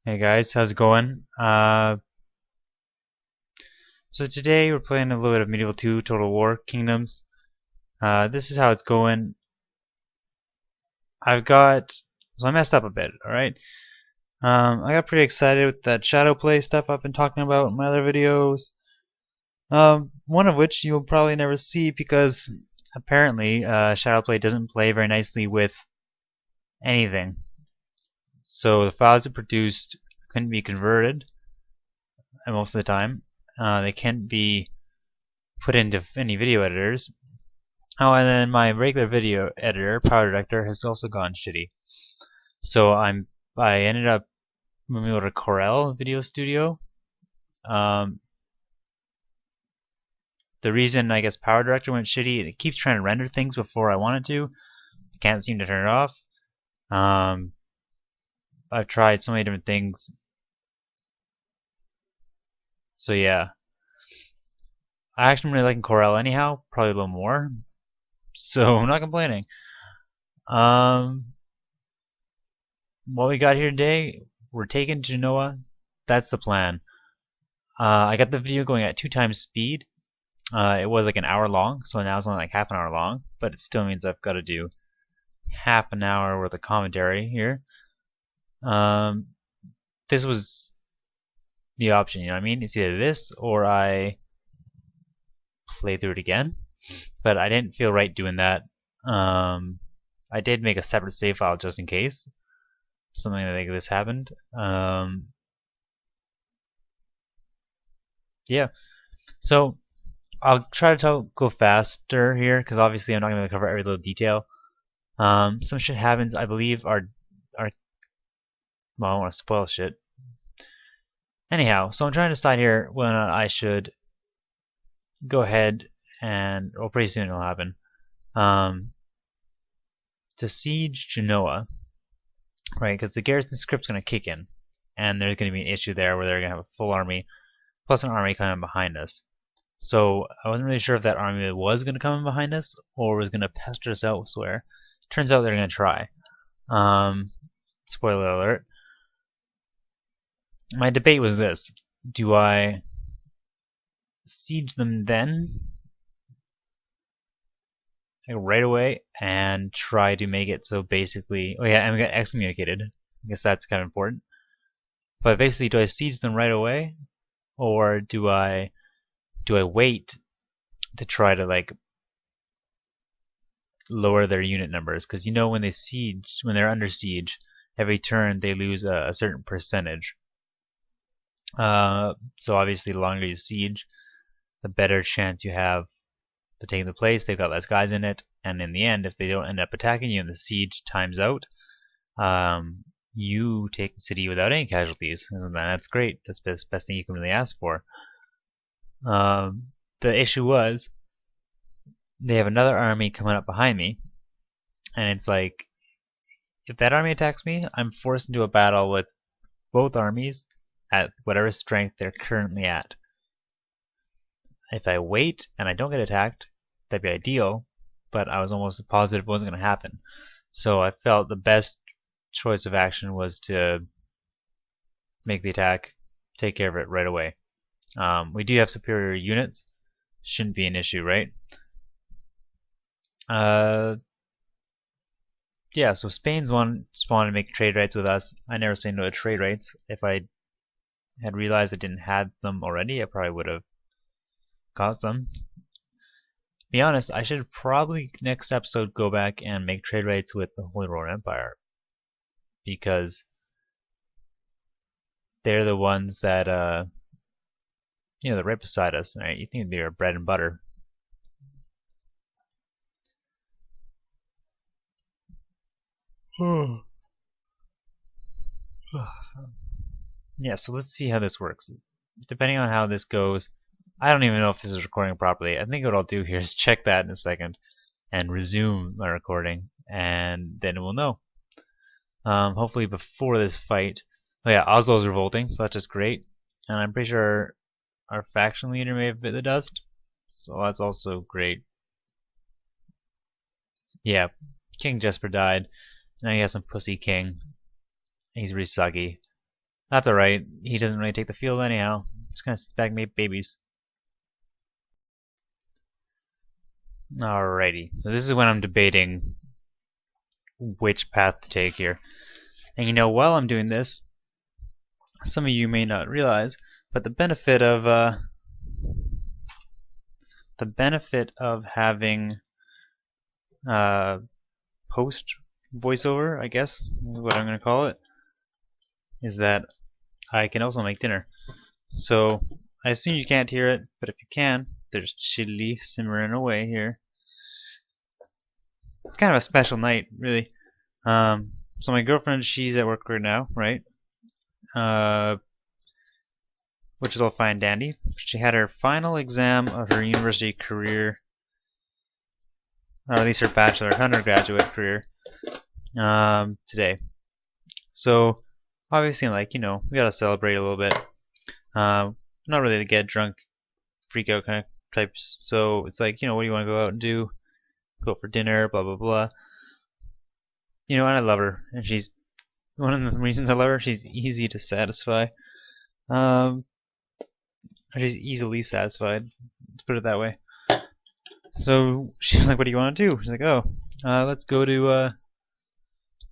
Hey guys, how's it going? So today we're playing a little bit of Medieval 2 Total War Kingdoms. This is how it's going. So I messed up a bit, alright? I got pretty excited with that Shadowplay stuff I've been talking about in my other videos. One of which you'll probably never see because apparently Shadowplay doesn't play very nicely with anything. So the files it produced couldn't be converted most of the time. They can't be put into any video editors. Oh, and then my regular video editor, Power Director, has also gone shitty. So I ended up moving over to Corel Video Studio. Um, the reason I guess Power Director went shitty, it keeps trying to render things before I want it to. I can't seem to turn it off. Um, I've tried so many different things. So yeah, I actually really liking Corel anyhow, probably a little more. So I'm not complaining. Um, what we got here today, we're taking Genoa. That's the plan. I got the video going at 2 times speed. It was like an hour long, so now it's only like half an hour long, but it still means I've got to do half an hour worth of commentary here. Um, this was the option, you know what I mean? It's either this or I play through it again, but I didn't feel right doing that. I did make a separate save file just in case something like this happened. Yeah, so I'll try to go faster here because obviously I'm not going to cover every little detail. Some shit happens. I believe our well, I don't want to spoil shit. Anyhow, so I'm trying to decide here whether or not I should go ahead and well, pretty soon it'll happen. To siege Genoa, right? Because the garrison script's going to kick in, and there's going to be an issue there where they're going to have a full army plus an army coming behind us. So I wasn't really sure if that army was going to come in behind us or was going to pester us elsewhere. Turns out they're going to try. Spoiler alert. My debate was this: do I siege them then, like right away, and try to make it so basically, oh yeah, I'm gonna get excommunicated. I guess that's kind of important. But basically, do I siege them right away, or do I wait to try to like lower their unit numbers? Because you know when they're under siege, every turn they lose a certain percentage. So obviously, the longer you siege, the better chance you have of taking the place. They've got less guys in it, and in the end, if they don't end up attacking you and the siege times out, you take the city without any casualties. And that's great. That's the best thing you can really ask for. The issue was they have another army coming up behind me, and it's like if that army attacks me, I'm forced into a battle with both armies at whatever strength they're currently at. If I wait and I don't get attacked, that'd be ideal, but I was almost positive it wasn't going to happen. So I felt the best choice of action was to make the attack, take care of it right away. We do have superior units, shouldn't be an issue, right? Yeah, so Spain's wanted to make trade rights with us. I never say no to trade rights. If I had realized I didn't have them already, I probably would have got some. Be honest, I should probably next episode go back and make trade rights with the Holy Roman Empire because they're the ones that they're right beside us. Right? You think they're bread and butter. Yeah, so let's see how this works. Depending on how this goes, I don't even know if this is recording properly. I think what I'll do here is check that in a second and resume my recording, and then we'll know. Hopefully before this fight. Oh yeah, Oslo's revolting, so that's just great. And I'm pretty sure our faction leader may have bit the dust, so that's also great. Yeah, King Jesper died. Now he has some pussy king. He's really sucky. That's alright. He doesn't really take the field anyhow. Just kind of sits back and make babies. Alrighty. So this is when I'm debating which path to take here. And you know, while I'm doing this, some of you may not realize, but the benefit of having post voiceover, I guess, is what I'm gonna call it, is that I can also make dinner. So I assume you can't hear it, but if you can, there's chili simmering away here. It's kind of a special night, really. So my girlfriend, she's at work right now, right? Which is all fine and dandy. She had her final exam of her university career, or at least her bachelor, undergraduate career, today. So obviously, like, you know, we gotta celebrate a little bit. Not really to get drunk, freak out kind of types. So it's like, you know, what do you want to go out and do? Go for dinner, blah blah blah. You know, and I love her, and she's one of the reasons I love her. She's easy to satisfy. She's easily satisfied. Let's put it that way. So she was like, "What do you want to do?" She's like, "Oh, let's go to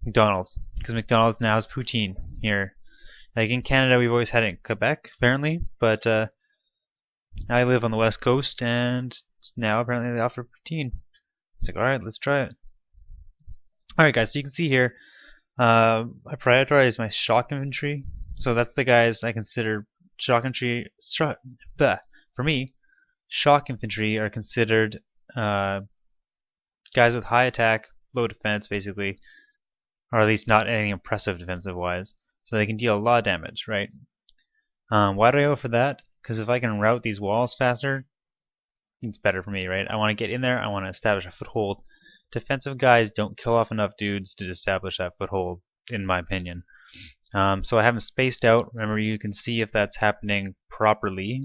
McDonald's, because McDonald's now has poutine here. Like in Canada, we've always had it in Quebec, apparently, but I live on the West Coast, and now apparently they offer poutine." It's like, all right, let's try it. All right, guys. So you can see here, I prioritize my shock infantry. So that's the guys I consider shock infantry. For me, shock infantry are considered guys with high attack, low defense, basically, or at least not anything impressive defensive-wise. So they can deal a lot of damage, right? Why do I go for that? Because if I can route these walls faster, it's better for me, right? I want to get in there. I want to establish a foothold. Defensive guys don't kill off enough dudes to establish that foothold, in my opinion. So I have them spaced out. Remember, you can see if that's happening properly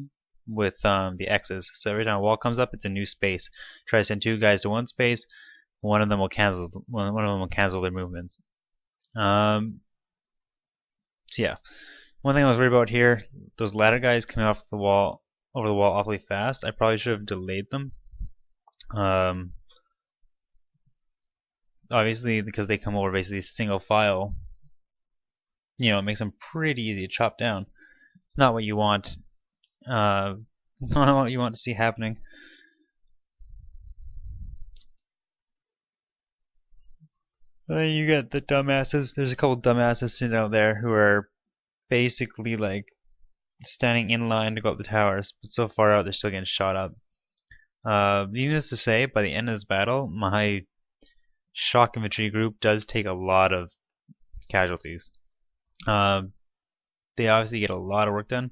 with the X's. So every time a wall comes up, it's a new space. Try to send two guys to one space. One of them will cancel. One of them will cancel their movements. So yeah, one thing I was worried about here, those ladder guys coming off the wall, over the wall awfully fast. I probably should have delayed them. Obviously, because they come over basically single file, you know, it makes them pretty easy to chop down. It's not what you want. Not what you want to see happening. You got the dumbasses. There's a couple dumbasses sitting out there who are basically like standing in line to go up the towers, but so far out they're still getting shot up. Needless to say, by the end of this battle, my shock infantry group does take a lot of casualties. They obviously get a lot of work done.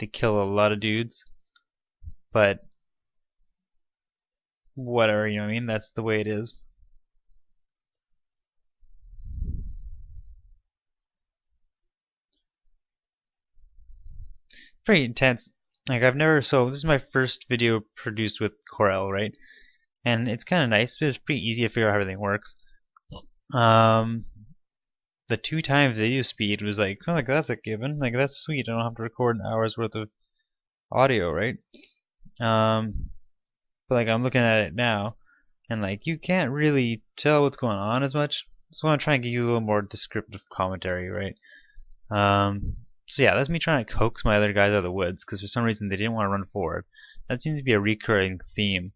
They kill a lot of dudes, but whatever, you know what I mean? That's the way it is. Pretty intense. Like so this is my first video produced with Corel, right? And it's kind of nice, but it's pretty easy to figure out how everything works. The 2x video speed was like, oh, like that's a given. Like that's sweet. I don't have to record an hour's worth of audio, right? But like I'm looking at it now, and like you can't really tell what's going on as much. So I'm trying to give you a little more descriptive commentary, right? So yeah, that's me trying to coax my other guys out of the woods because for some reason they didn't want to run forward. That seems to be a recurring theme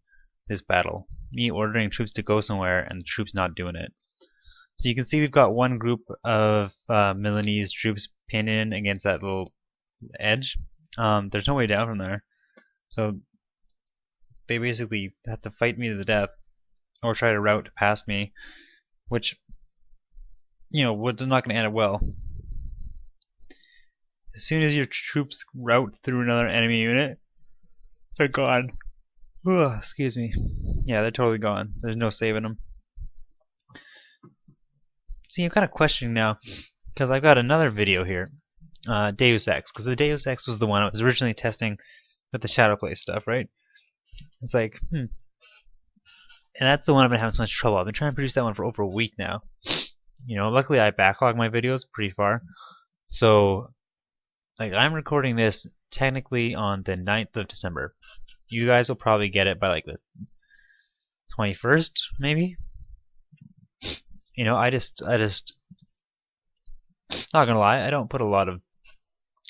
this battle. Me ordering troops to go somewhere and the troops not doing it. So you can see we've got one group of Milanese troops pinned in against that little edge. There's no way down from there. So they basically have to fight me to the death or try to route past me, which, you know, was not going to end up well. As soon as your troops route through another enemy unit, they're gone. Ugh, excuse me. Yeah, they're totally gone. There's no saving them. See, I'm kind of questioning now, because I've got another video here, Deus Ex, because the Deus Ex was the one I was originally testing with the Shadowplay stuff, right? It's like, And that's the one I've been having so much trouble. I've been trying to produce that one for over a week now. You know, luckily I backlog my videos pretty far, so like I'm recording this technically on the 9th of December. You guys will probably get it by like the 21st, maybe. You know, I just not gonna lie, I don't put a lot of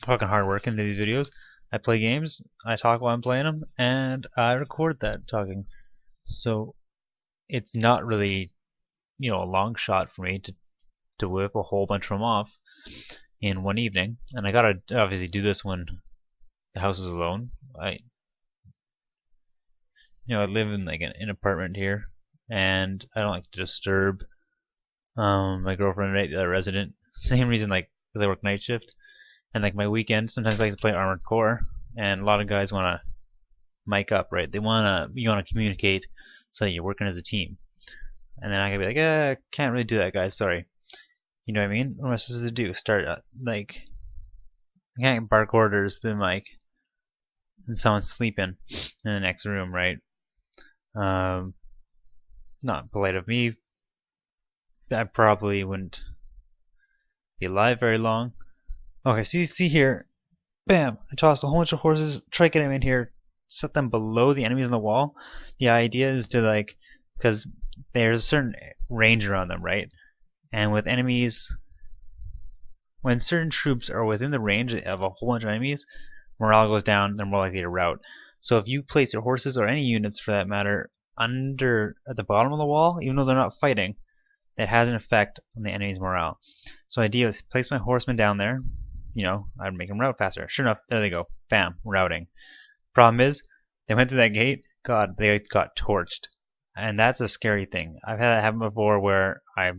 fucking hard work into these videos. I play games, I talk while I'm playing them, and I record that talking. So it's not really, you know, a long shot for me to whip a whole bunch of them off in one evening. And I gotta obviously do this when the house is alone. I live in like an apartment here, and I don't like to disturb my girlfriend, right, the other resident. Same reason, like, because I work night shift, and like my weekends, sometimes I like to play Armored Core, and a lot of guys want to mic up, right? You want to communicate so that you're working as a team. And then I can be like, can't really do that, guys. Sorry. You know what I mean? What am I supposed to do? Start like, I can't bark orders to the mic, and someone's sleeping in the next room, right? Not polite of me. I probably wouldn't be alive very long. Okay, see here. Bam! I tossed a whole bunch of horses, try to get them in here, set them below the enemies on the wall. The idea is to like, because there's a certain range around them, right? And with enemies, when certain troops are within the range of a whole bunch of enemies, morale goes down, they're more likely to rout. So if you place your horses, or any units for that matter, at the bottom of the wall, even though they're not fighting, that has an effect on the enemy's morale. So the idea is place my horsemen down there, you know, I'd make them rout faster. Sure enough, there they go. Bam, routing. Problem is, they went through that gate, God, they got torched. And that's a scary thing. I've had that happen before where I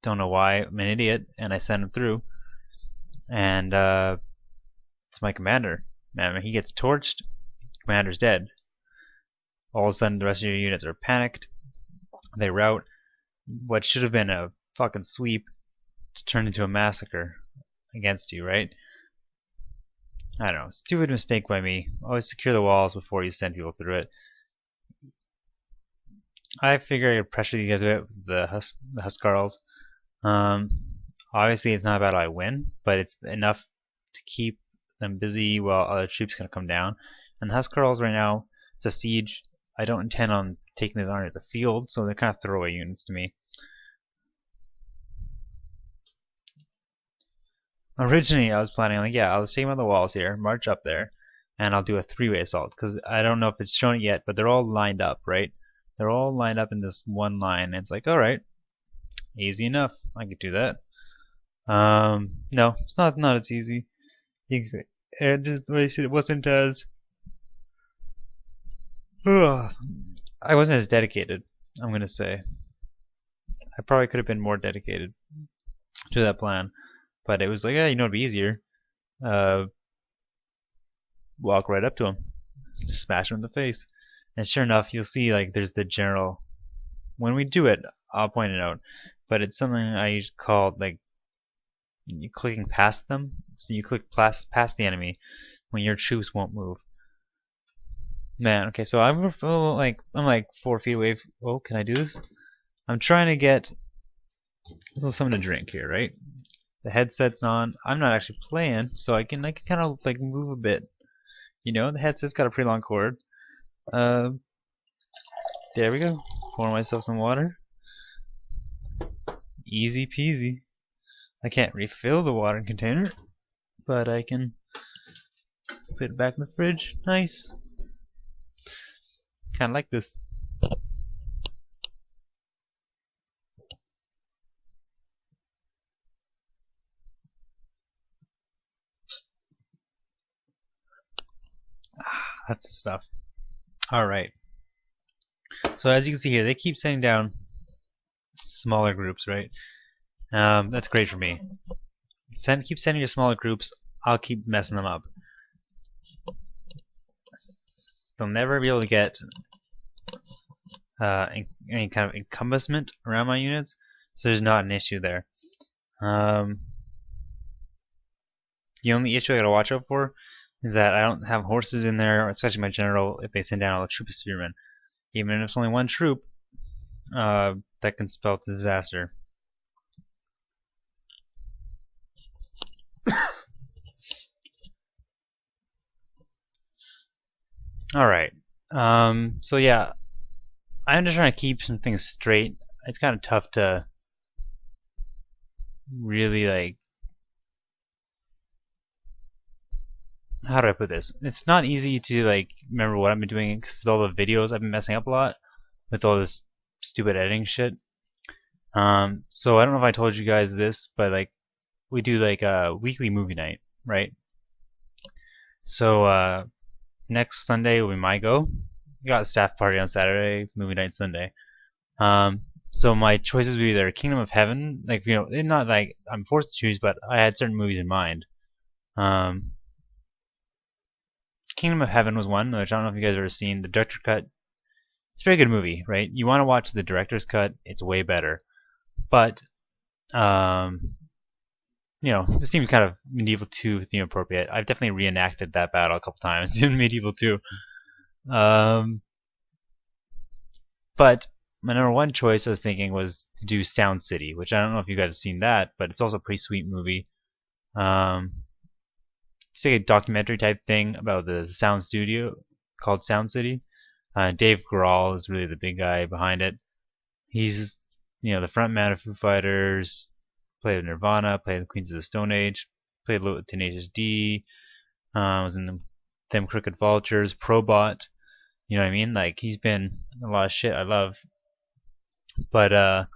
don't know why, I'm an idiot, and I send them through. And it's my commander. Man, when he gets torched, commander's dead. All of a sudden, the rest of your units are panicked. They rout. What should have been a fucking sweep turned into a massacre against you, right? I don't know. Stupid mistake by me. Always secure the walls before you send people through it. I figure I could pressure these guys a bit with the Huskarls. Obviously, it's not about I win, but it's enough to keep them busy while other troops can come down. And the Huskarls right now, it's a siege. I don't intend on taking this army to the field, so they're kind of throwaway units to me. Originally, I was planning on, like, yeah, I'll just take them on the walls here, march up there, and I'll do a three-way assault, because I don't know if it's shown it yet, but they're all lined up, right? They're all lined up in this one line, and it's like, alright, easy enough, I could do that. No, it's not as easy. It wasn't as... I wasn't as dedicated, I'm gonna say. I probably could have been more dedicated to that plan. But it was like, yeah, you know, it'd be easier. Walk right up to him, smash him in the face, and sure enough, you'll see like there's the general. When we do it, I'll point it out. But it's something I call like you clicking past them. So you click past the enemy when your troops won't move. Man, okay, so I'm like 4 feet away. Oh, can I do this? I'm trying to get a little something to drink here, right? The headset's on. I'm not actually playing, so I can kind of like move a bit. You know, the headset's got a pretty long cord. There we go. Pour myself some water. Easy peasy. I can't refill the water container, but I can put it back in the fridge. Nice. Kind of like this. That's the stuff. Alright. So as you can see here, they keep sending down smaller groups, right? That's great for me. Keep sending your smaller groups, I'll keep messing them up. They'll never be able to get any kind of encompassment around my units, so there's not an issue there. The only issue I gotta watch out for is that I don't have horses in there, especially my general, if they send down all the troop spearmen. Even if it's only one troop, that can spell disaster. Alright. So yeah, I'm just trying to keep some things straight. It's kind of tough to really, like, how do I put this? It's not easy to, like, remember what I've been doing because all the videos I've been messing up a lot with all this stupid editing shit. So I don't know if I told you guys this, but like we do like a weekly movie night, right? So next Sunday will be my go. We got a staff party on Saturday, movie night Sunday. Um, so my choices would be either Kingdom of Heaven, like not like I'm forced to choose, but I had certain movies in mind. Um, Kingdom of Heaven was one, which I don't know if you guys have ever seen. The director cut, it's a very good movie, right? You want to watch the director's cut, it's way better. But um, this seems kind of Medieval 2 theme appropriate. I've definitely reenacted that battle a couple times in Medieval 2. Um, but my number one choice I was thinking was to do Sound City, which I don't know if you guys have seen that, but it's also a pretty sweet movie. It's like a documentary type thing about the sound studio called Sound City. Dave Grohl is really the big guy behind it. He's the front man of Foo Fighters, played with Nirvana, played with Queens of the Stone Age, played with Tenacious D, was in Them Crooked Vultures, Probot. You know what I mean? Like he's been in a lot of shit I love. But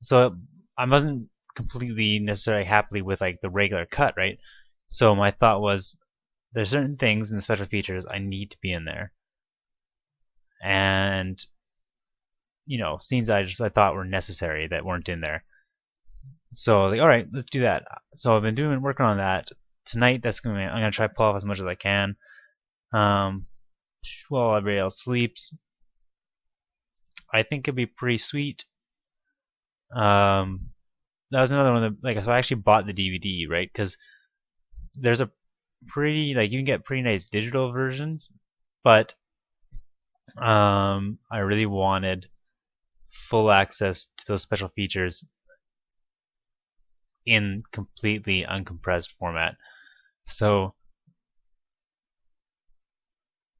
so I wasn't completely necessarily happy with like the regular cut, right? So my thought was there's certain things in the special features I need to be in there. And scenes I thought were necessary that weren't in there. So like, all right, let's do that. So I've been working on that. Tonight, I'm gonna try to pull off as much as I can. While everybody else sleeps, I think it'd be pretty sweet. That was another one that so I actually bought the DVD, right? Because there's a pretty you can get pretty nice digital versions, but I really wanted full access to those special features in completely uncompressed format. So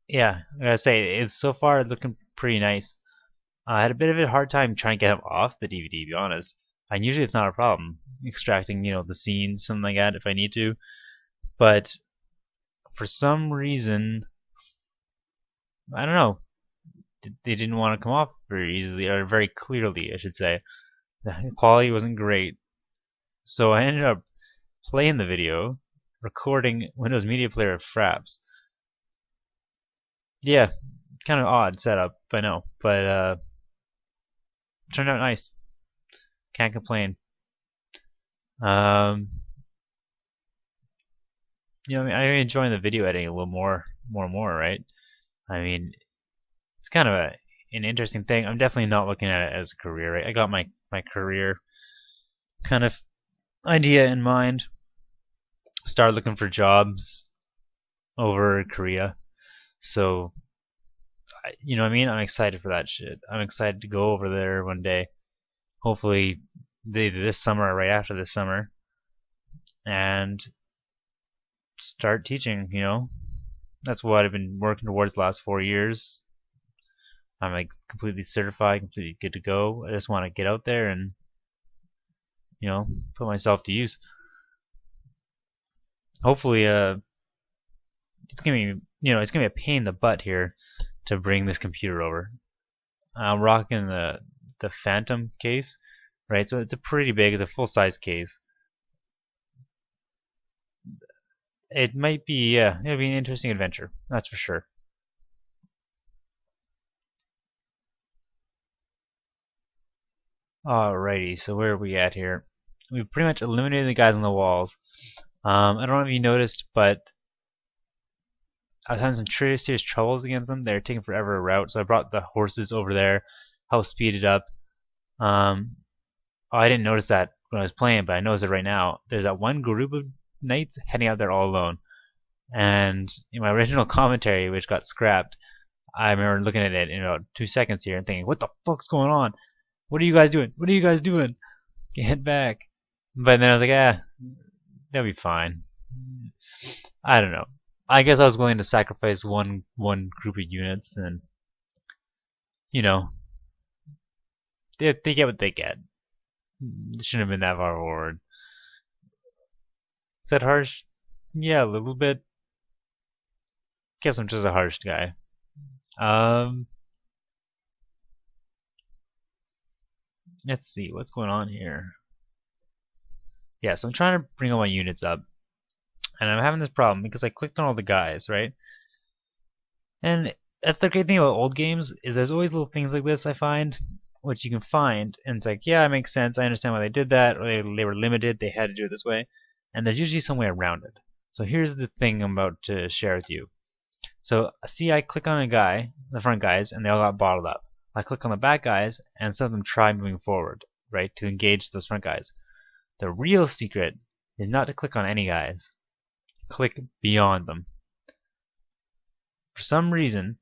yeah, I gotta say it's so far looking pretty nice. I had a bit of a hard time trying to get them off the DVD, to be honest. And usually it's not a problem extracting, the scenes, something like that, if I need to. But for some reason, I don't know, they didn't want to come off very easily, or very clearly, I should say. The quality wasn't great. So I ended up playing the video, recording Windows Media Player of Fraps. Yeah, kind of odd setup, I know, but turned out nice. Can't complain. I'm enjoying the video editing a little more and more, right? I mean, it's kind of an interesting thing. I'm definitely not looking at it as a career, right? I got my career kind of idea in mind. Start looking for jobs over Korea. So, you know what I mean? I'm excited for that shit. I'm excited to go over there one day. Hopefully, either this summer or right after this summer. And start teaching, That's what I've been working towards the last 4 years. I'm like completely certified, completely good to go. I just want to get out there and, put myself to use. Hopefully, it's gonna be, it's gonna be a pain in the butt here to bring this computer over. I'm rocking the Phantom case, right? So it's it's a full size case. It might be, yeah, it'll be an interesting adventure, that's for sure. Alrighty, so where are we at here? We've pretty much eliminated the guys on the walls. I don't know if you noticed, but I was having some serious troubles against them. They're taking forever to route, so I brought the horses over there, helped speed it up. I didn't notice that when I was playing, but I noticed it right now. There's that one group of knights heading out there all alone. And in my original commentary, which got scrapped, I remember looking at it in about 2 seconds here and thinking, what the fuck's going on? What are you guys doing? What are you guys doing? Get back. But then I was like, they'll be fine. I don't know. I guess I was willing to sacrifice one group of units, and you know, they get what they get. It shouldn't have been that far forward. Is that harsh? Yeah, a little bit. Guess I'm just a harsh guy. Um, let's see what's going on here. Yeah, so I'm trying to bring all my units up, and I'm having this problem because I clicked on all the guys, right? And that's the great thing about old games is there's always little things like this I find, which you can find, and it's like, yeah, it makes sense. I understand why they did that, or they were limited, they had to do it this way, and there's usually some way around it. So here's the thing I'm about to share with you. So see, I click on a guy, the front guys, and they all got bottled up. I click on the back guys, and some of them try moving forward, right, to engage those front guys. The real secret is not to click on any guys. Click beyond them. For some reason,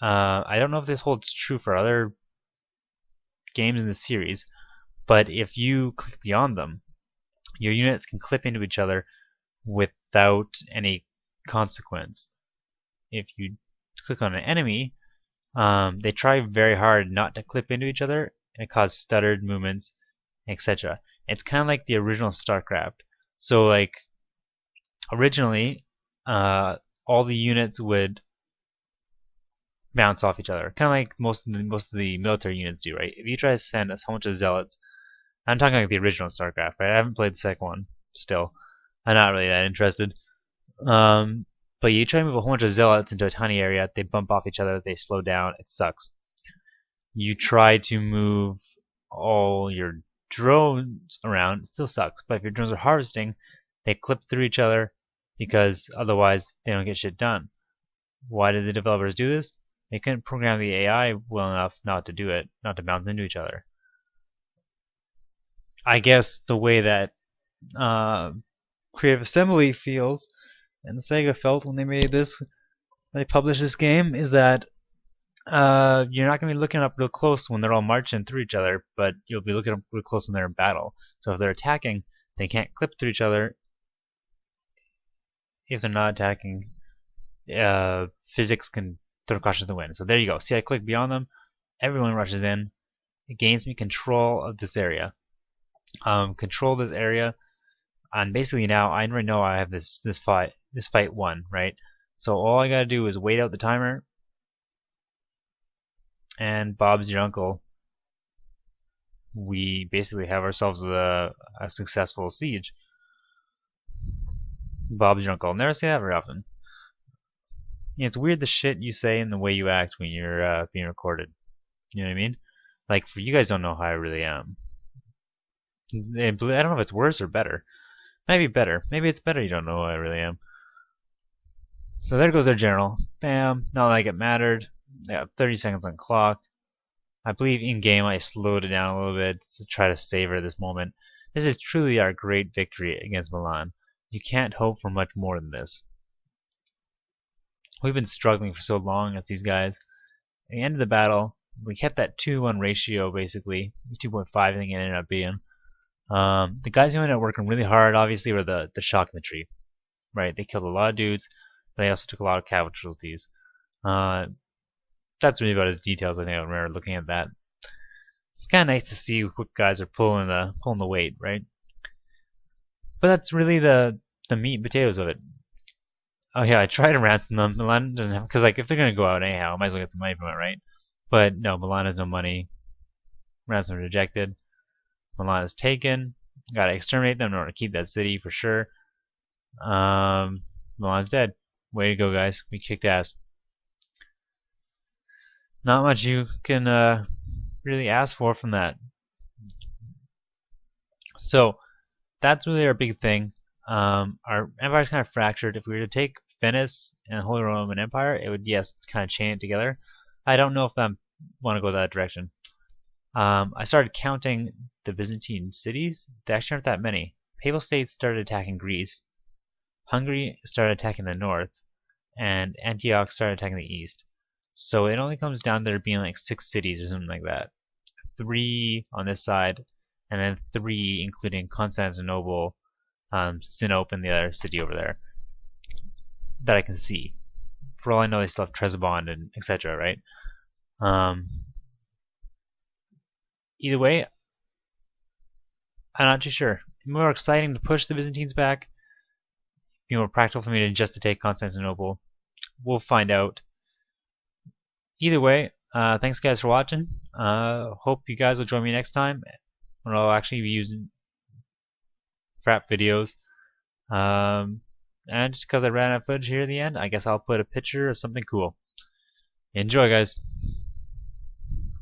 I don't know if this holds true for other games in the series, but if you click beyond them, your units can clip into each other without any consequence. If you click on an enemy, they try very hard not to clip into each other, and it causes stuttered movements, etc. It's kind of like the original StarCraft. So like originally, all the units would bounce off each other, kind of like most of the military units do, right? If you try to send a whole bunch of zealots, I'm talking like the original StarCraft, right? I haven't played the second one still. I'm not really that interested. But you try to move a whole bunch of zealots into a tiny area, they bump off each other, they slow down, it sucks. You try to move all your drones around, it still sucks. But if your drones are harvesting, they clip through each other because otherwise they don't get shit done. Why did the developers do this? They couldn't program the AI well enough not to do it, not to bounce into each other. I guess the way that Creative Assembly feels and Sega felt when they published this game, is that you're not going to be looking up real close when they're all marching through each other, but you'll be looking up real close when they're in battle. So if they're attacking, they can't clip through each other. If they're not attacking, physics can throw caution to the wind. So there you go. See, I click beyond them. Everyone rushes in. It gains me control of this area. Control this area, and basically now I already know I have this fight won, right? So all I gotta do is wait out the timer, and Bob's your uncle. We basically have ourselves a successful siege. Bob's your uncle. I'll never say that very often. It's weird the shit you say and the way you act when you're being recorded. You know what I mean? Like, for you guys don't know how I really am. I don't know if it's worse or better. Maybe better. Maybe it's better you don't know who I really am. So there goes their general. Bam. Not like it mattered. They got 30 seconds on clock. I believe in game I slowed it down a little bit to try to savor this moment. This is truly our great victory against Milan. You can't hope for much more than this. We've been struggling for so long against these guys. At the end of the battle, we kept that 2-1 ratio basically. 2.5 I think it ended up being. The guys who ended up working really hard obviously were the shock infantry. Right? They killed a lot of dudes, but they also took a lot of casualties. That's really about as details I think I remember looking at that. It's kind of nice to see what guys are pulling the weight, right? But that's really the meat and potatoes of it. Oh yeah, I tried to ransom them. Milan doesn't have, because like if they're gonna go out anyhow, I might as well get some money from it, right? But no, Milan has no money. Ransom rejected. Milan is taken. Gotta exterminate them in order to keep that city for sure. Milan's dead. Way to go, guys. We kicked ass. Not much you can really ask for from that. So that's really our big thing. Our empire's kind of fractured. If we were to take Venice and Holy Roman Empire, it would, yes, kind of chain it together. I don't know if I want to go that direction. I started counting the Byzantine cities. There actually aren't that many. Papal states started attacking Greece. Hungary started attacking the north. And Antioch started attacking the east. So it only comes down to there being like 6 cities or something like that. 3 on this side, and then 3 including Constantinople, Sinope, and the other city over there. that I can see. For all I know, they still have Trebizond and etc. Right? Um, Either way, I'm not too sure. More exciting to push the Byzantines back. Be more practical for me to just to take Constantinople. We'll find out. Either way, thanks guys for watching. Hope you guys will join me next time when I'll actually be using frap videos. And just because I ran out of footage here at the end, I guess I'll put a picture of something cool. Enjoy, guys.